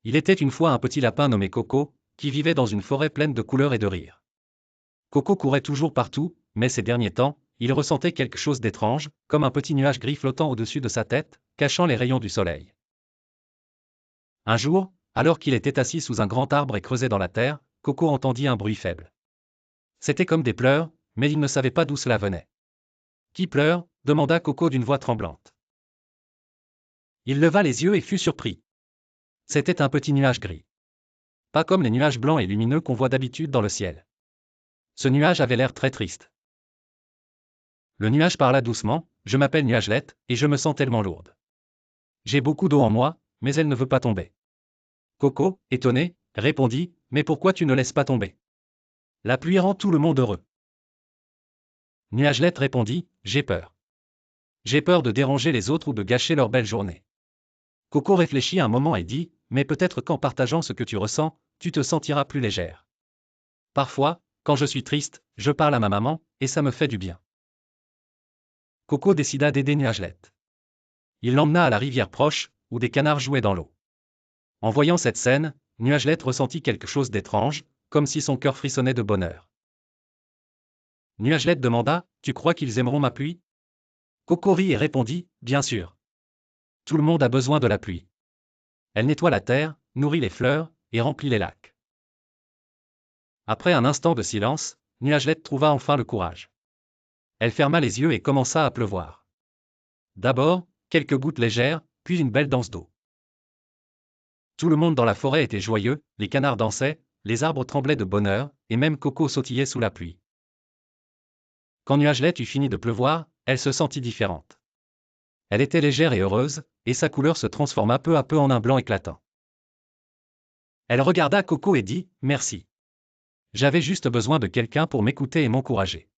Il était une fois un petit lapin nommé Coco, qui vivait dans une forêt pleine de couleurs et de rires. Coco courait toujours partout, mais ces derniers temps, il ressentait quelque chose d'étrange, comme un petit nuage gris flottant au-dessus de sa tête, cachant les rayons du soleil. Un jour, alors qu'il était assis sous un grand arbre et creusait dans la terre, Coco entendit un bruit faible. C'était comme des pleurs, mais il ne savait pas d'où cela venait. Qui pleure ? Demanda Coco d'une voix tremblante. Il leva les yeux et fut surpris. C'était un petit nuage gris. Pas comme les nuages blancs et lumineux qu'on voit d'habitude dans le ciel. Ce nuage avait l'air très triste. Le nuage parla doucement, « Je m'appelle Nuagelette, et je me sens tellement lourde. J'ai beaucoup d'eau en moi, mais elle ne veut pas tomber. » Coco, étonné, répondit, « Mais pourquoi tu ne laisses pas tomber ? La pluie rend tout le monde heureux. » Nuagelette répondit, « J'ai peur. J'ai peur de déranger les autres ou de gâcher leur belle journée. » Coco réfléchit un moment et dit, « Mais peut-être qu'en partageant ce que tu ressens, tu te sentiras plus légère. Parfois, quand je suis triste, je parle à ma maman, et ça me fait du bien. » Coco décida d'aider Nuagelette. Il l'emmena à la rivière proche, où des canards jouaient dans l'eau. En voyant cette scène, Nuagelette ressentit quelque chose d'étrange, comme si son cœur frissonnait de bonheur. Nuagelette demanda, « Tu crois qu'ils aimeront ma pluie ? » Coco rit et répondit, « Bien sûr. Tout le monde a besoin de la pluie. Elle nettoie la terre, nourrit les fleurs, et remplit les lacs. » Après un instant de silence, Nuagelette trouva enfin le courage. Elle ferma les yeux et commença à pleuvoir. D'abord, quelques gouttes légères, puis une belle danse d'eau. Tout le monde dans la forêt était joyeux, les canards dansaient, les arbres tremblaient de bonheur, et même Coco sautillait sous la pluie. Quand Nuagelette eut fini de pleuvoir, elle se sentit différente. Elle était légère et heureuse, et sa couleur se transforma peu à peu en un blanc éclatant. Elle regarda Coco et dit, « Merci. J'avais juste besoin de quelqu'un pour m'écouter et m'encourager. »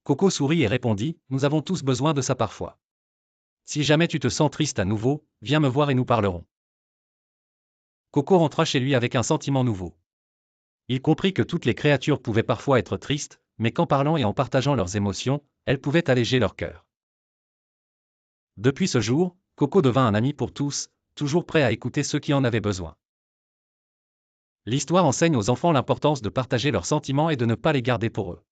Coco sourit et répondit, « Nous avons tous besoin de ça parfois. Si jamais tu te sens triste à nouveau, viens me voir et nous parlerons. » Coco rentra chez lui avec un sentiment nouveau. Il comprit que toutes les créatures pouvaient parfois être tristes, mais qu'en parlant et en partageant leurs émotions, elles pouvaient alléger leur cœur. Depuis ce jour, Coco devint un ami pour tous, toujours prêt à écouter ceux qui en avaient besoin. L'histoire enseigne aux enfants l'importance de partager leurs sentiments et de ne pas les garder pour eux.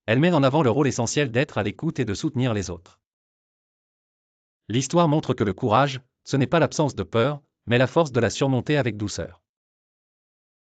Elle met en avant le rôle essentiel d'être à l'écoute et de soutenir les autres. L'histoire montre que le courage, ce n'est pas l'absence de peur, mais la force de la surmonter avec douceur.